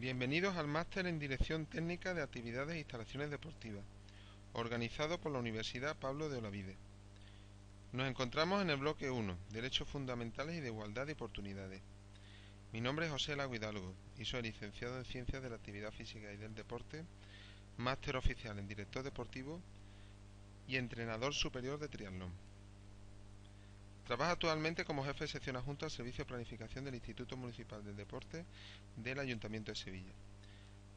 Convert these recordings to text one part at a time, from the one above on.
Bienvenidos al Máster en Dirección Técnica de Actividades e Instalaciones Deportivas, organizado por la Universidad Pablo de Olavide. Nos encontramos en el bloque 1, Derechos Fundamentales y de Igualdad de Oportunidades. Mi nombre es José Lago Hidalgo y soy licenciado en Ciencias de la Actividad Física y del Deporte, máster oficial en Director Deportivo y entrenador superior de triatlón. Trabaja actualmente como jefe de sección adjunto al Servicio de Planificación del Instituto Municipal del Deporte del Ayuntamiento de Sevilla.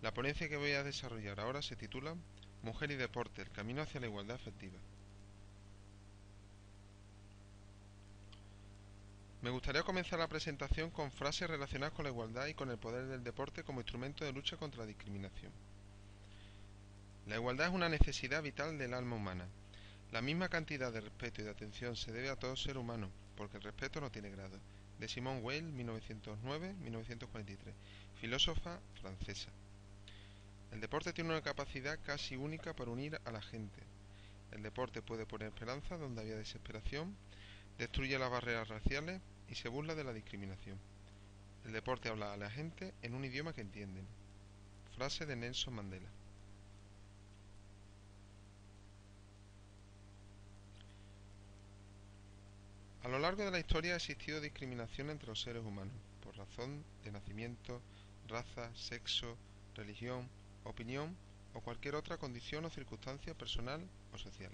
La ponencia que voy a desarrollar ahora se titula Mujer y Deporte, el camino hacia la igualdad efectiva. Me gustaría comenzar la presentación con frases relacionadas con la igualdad y con el poder del deporte como instrumento de lucha contra la discriminación. La igualdad es una necesidad vital del alma humana. La misma cantidad de respeto y de atención se debe a todo ser humano, porque el respeto no tiene grado. De Simone Weil, 1909-1943, filósofa francesa. El deporte tiene una capacidad casi única para unir a la gente. El deporte puede poner esperanza donde había desesperación, destruye las barreras raciales y se burla de la discriminación. El deporte habla a la gente en un idioma que entienden. Frase de Nelson Mandela. A lo largo de la historia ha existido discriminación entre los seres humanos, por razón de nacimiento, raza, sexo, religión, opinión o cualquier otra condición o circunstancia personal o social.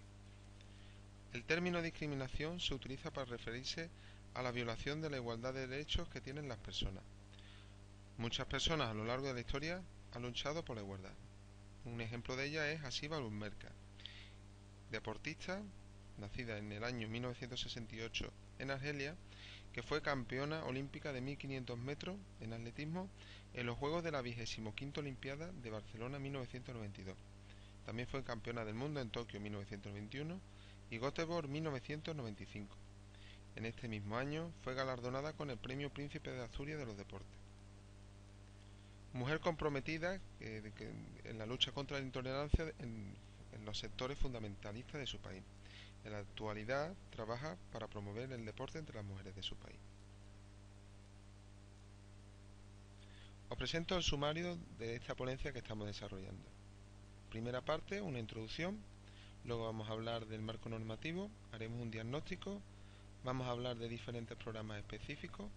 El término discriminación se utiliza para referirse a la violación de la igualdad de derechos que tienen las personas. Muchas personas a lo largo de la historia han luchado por la igualdad. Un ejemplo de ella es Hasiba Luzmerka, deportista, nacida en el año 1968 en Argelia, que fue campeona olímpica de 1500 metros en atletismo en los Juegos de la 25ª Olimpiada de Barcelona 1992. También fue campeona del mundo en Tokio 1921 y Göteborg 1995. En este mismo año fue galardonada con el Premio Príncipe de Asturias de los Deportes. Mujer comprometida en la lucha contra la intolerancia en los sectores fundamentalistas de su país. En la actualidad trabaja para promover el deporte entre las mujeres de su país. Os presento el sumario de esta ponencia que estamos desarrollando. Primera parte, una introducción. Luego vamos a hablar del marco normativo, haremos un diagnóstico, vamos a hablar de diferentes programas específicos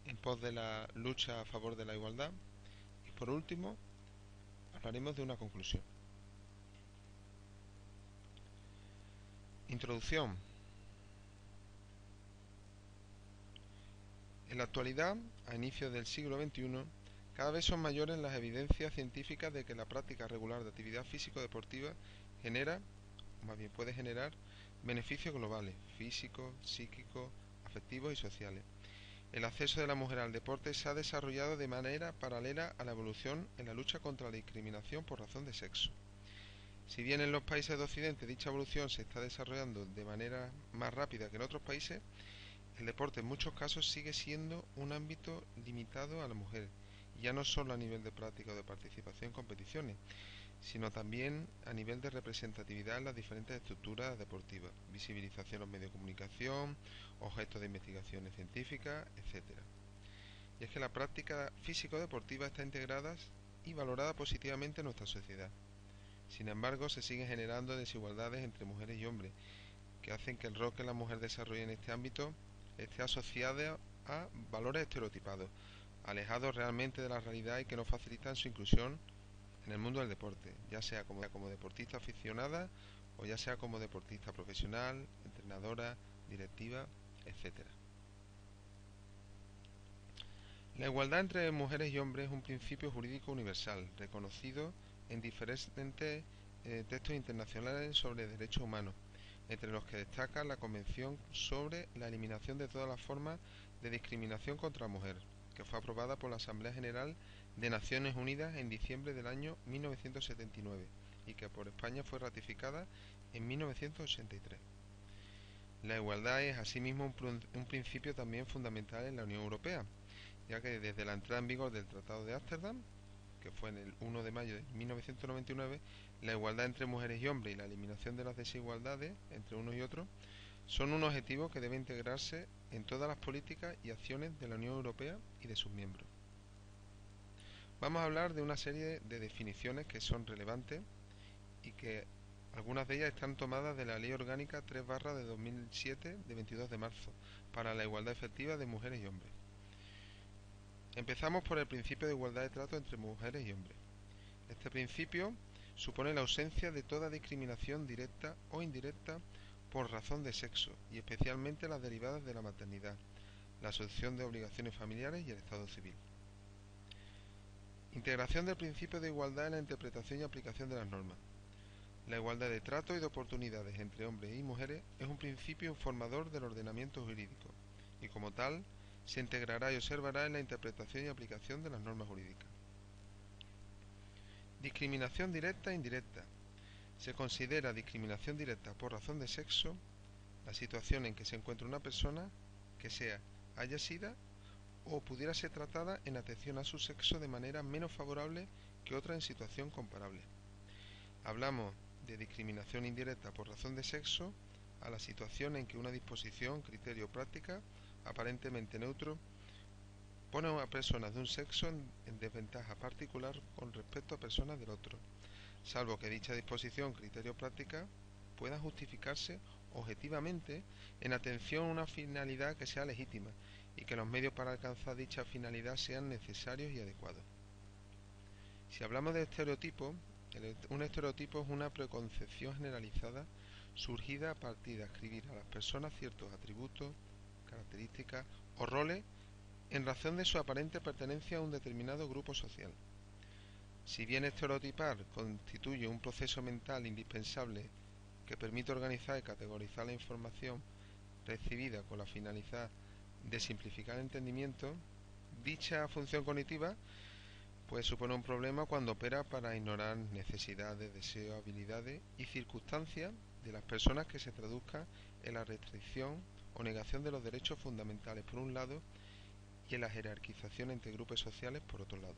en pos de la lucha a favor de la igualdad y por último hablaremos de una conclusión. Introducción. En la actualidad, a inicios del siglo XXI, cada vez son mayores las evidencias científicas de que la práctica regular de actividad físico-deportiva genera, o más bien puede generar, beneficios globales, físicos, psíquicos, afectivos y sociales. El acceso de la mujer al deporte se ha desarrollado de manera paralela a la evolución en la lucha contra la discriminación por razón de sexo. Si bien en los países de Occidente dicha evolución se está desarrollando de manera más rápida que en otros países, el deporte en muchos casos sigue siendo un ámbito limitado a la mujer, y ya no solo a nivel de práctica o de participación en competiciones, sino también a nivel de representatividad en las diferentes estructuras deportivas, visibilización en los medios de comunicación, objetos de investigaciones científicas, etc. Y es que la práctica físico-deportiva está integrada y valorada positivamente en nuestra sociedad. Sin embargo, se siguen generando desigualdades entre mujeres y hombres, que hacen que el rol que la mujer desarrolle en este ámbito esté asociado a valores estereotipados, alejados realmente de la realidad y que no facilitan su inclusión en el mundo del deporte, ya sea como deportista aficionada o ya sea como deportista profesional, entrenadora, directiva, etc. La igualdad entre mujeres y hombres es un principio jurídico universal, reconocido en diferentes textos internacionales sobre derechos humanos, entre los que destaca la Convención sobre la eliminación de todas las formas de discriminación contra la mujer, que fue aprobada por la Asamblea General de Naciones Unidas en diciembre del año 1979 y que por España fue ratificada en 1983. La igualdad es asimismo un principio también fundamental en la Unión Europea, ya que desde la entrada en vigor del Tratado de Ámsterdam, que fue en el 1 de mayo de 1999, la igualdad entre mujeres y hombres y la eliminación de las desigualdades entre unos y otros son un objetivo que debe integrarse en todas las políticas y acciones de la Unión Europea y de sus miembros. Vamos a hablar de una serie de definiciones que son relevantes y que algunas de ellas están tomadas de la Ley Orgánica 3 de 2007 de 22 de marzo para la igualdad efectiva de mujeres y hombres. Empezamos por el principio de igualdad de trato entre mujeres y hombres. Este principio supone la ausencia de toda discriminación directa o indirecta por razón de sexo, y especialmente las derivadas de la maternidad, la asunción de obligaciones familiares y el estado civil. Integración del principio de igualdad en la interpretación y aplicación de las normas. La igualdad de trato y de oportunidades entre hombres y mujeres es un principio informador del ordenamiento jurídico, y como tal, se integrará y observará en la interpretación y aplicación de las normas jurídicas. Discriminación directa e indirecta. Se considera discriminación directa por razón de sexo la situación en que se encuentra una persona que haya sido o pudiera ser tratada en atención a su sexo de manera menos favorable que otra en situación comparable. Hablamos de discriminación indirecta por razón de sexo a la situación en que una disposición, criterio o práctica aparentemente neutro pone a personas de un sexo en desventaja particular con respecto a personas del otro, salvo que dicha disposición, criterio o práctica pueda justificarse objetivamente en atención a una finalidad que sea legítima y que los medios para alcanzar dicha finalidad sean necesarios y adecuados. Si hablamos de estereotipos, un estereotipo es una preconcepción generalizada surgida a partir de ascribir a las personas ciertos atributos, características o roles en razón de su aparente pertenencia a un determinado grupo social. Si bien estereotipar constituye un proceso mental indispensable que permite organizar y categorizar la información recibida con la finalidad de simplificar el entendimiento, dicha función cognitiva puede suponer un problema cuando opera para ignorar necesidades, deseos, habilidades y circunstancias de las personas que se traduzca en la restricción o negación de los derechos fundamentales por un lado y en la jerarquización entre grupos sociales por otro lado.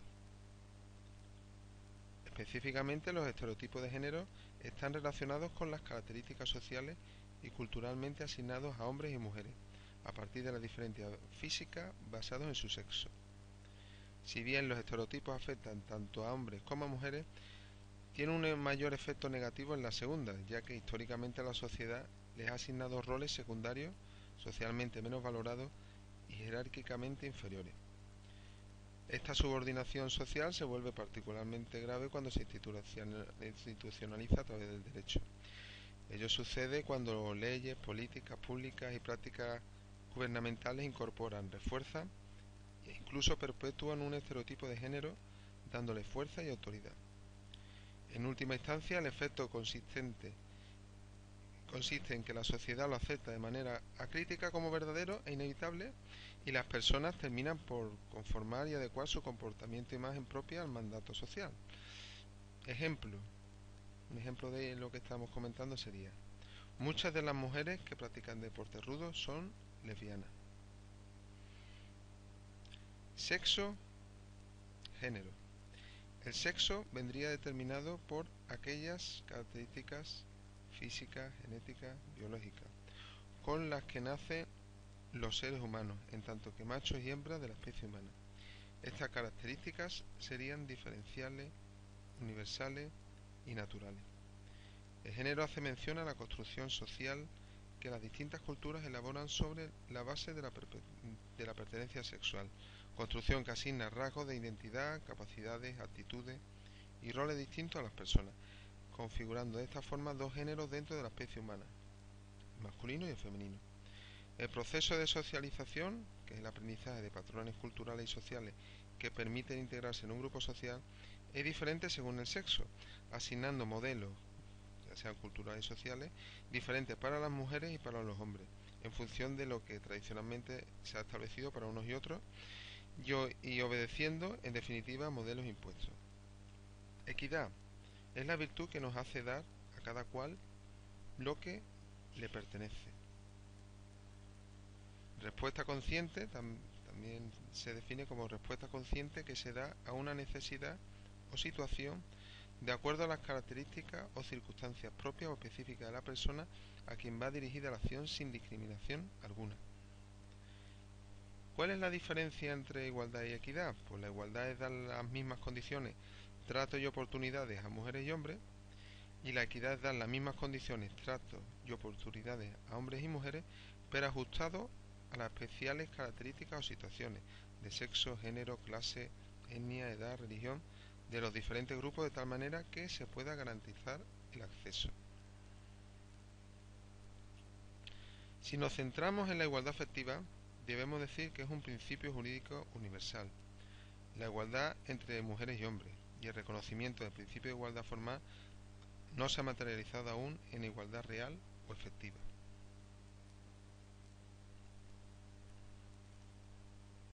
Específicamente, los estereotipos de género están relacionados con las características sociales y culturalmente asignados a hombres y mujeres, a partir de las diferencias físicas basadas en su sexo. Si bien los estereotipos afectan tanto a hombres como a mujeres, tienen un mayor efecto negativo en la segunda, ya que históricamente la sociedad les ha asignado roles secundarios, socialmente menos valorados y jerárquicamente inferiores. Esta subordinación social se vuelve particularmente grave cuando se institucionaliza a través del derecho. Ello sucede cuando leyes, políticas públicas y prácticas gubernamentales incorporan, refuerzan e incluso perpetúan un estereotipo de género, dándole fuerza y autoridad. En última instancia, el efecto consiste en que la sociedad lo acepta de manera acrítica como verdadero e inevitable, y las personas terminan por conformar y adecuar su comportamiento e imagen propia al mandato social. Un ejemplo de lo que estamos comentando sería: muchas de las mujeres que practican deportes rudos son lesbianas. Sexo, género. El sexo vendría determinado por aquellas características físicas, genéticas, biológicas, con las que nacen los seres humanos, en tanto que machos y hembras de la especie humana. Estas características serían diferenciales, universales y naturales. El género hace mención a la construcción social que las distintas culturas elaboran sobre la base de la pertenencia sexual, construcción que asigna rasgos de identidad, capacidades, actitudes y roles distintos a las personas, configurando de esta forma dos géneros dentro de la especie humana, el masculino y el femenino. El proceso de socialización, que es el aprendizaje de patrones culturales y sociales que permiten integrarse en un grupo social, es diferente según el sexo, asignando modelos, ya sean culturales y sociales, diferentes para las mujeres y para los hombres, en función de lo que tradicionalmente se ha establecido para unos y otros, y obedeciendo, en definitiva, modelos impuestos. Equidad es la virtud que nos hace dar a cada cual lo que le pertenece. Respuesta consciente también se define como respuesta consciente que se da a una necesidad o situación de acuerdo a las características o circunstancias propias o específicas de la persona a quien va dirigida la acción sin discriminación alguna. ¿Cuál es la diferencia entre igualdad y equidad? Pues la igualdad es dar las mismas condiciones, trato y oportunidades a mujeres y hombres, y la equidad es dar las mismas condiciones, trato y oportunidades a hombres y mujeres, pero ajustado a las especiales características o situaciones de sexo, género, clase, etnia, edad, religión de los diferentes grupos, de tal manera que se pueda garantizar el acceso. Si nos centramos en la igualdad efectiva, debemos decir que es un principio jurídico universal, la igualdad entre mujeres y hombres, y el reconocimiento del principio de igualdad formal no se ha materializado aún en igualdad real o efectiva.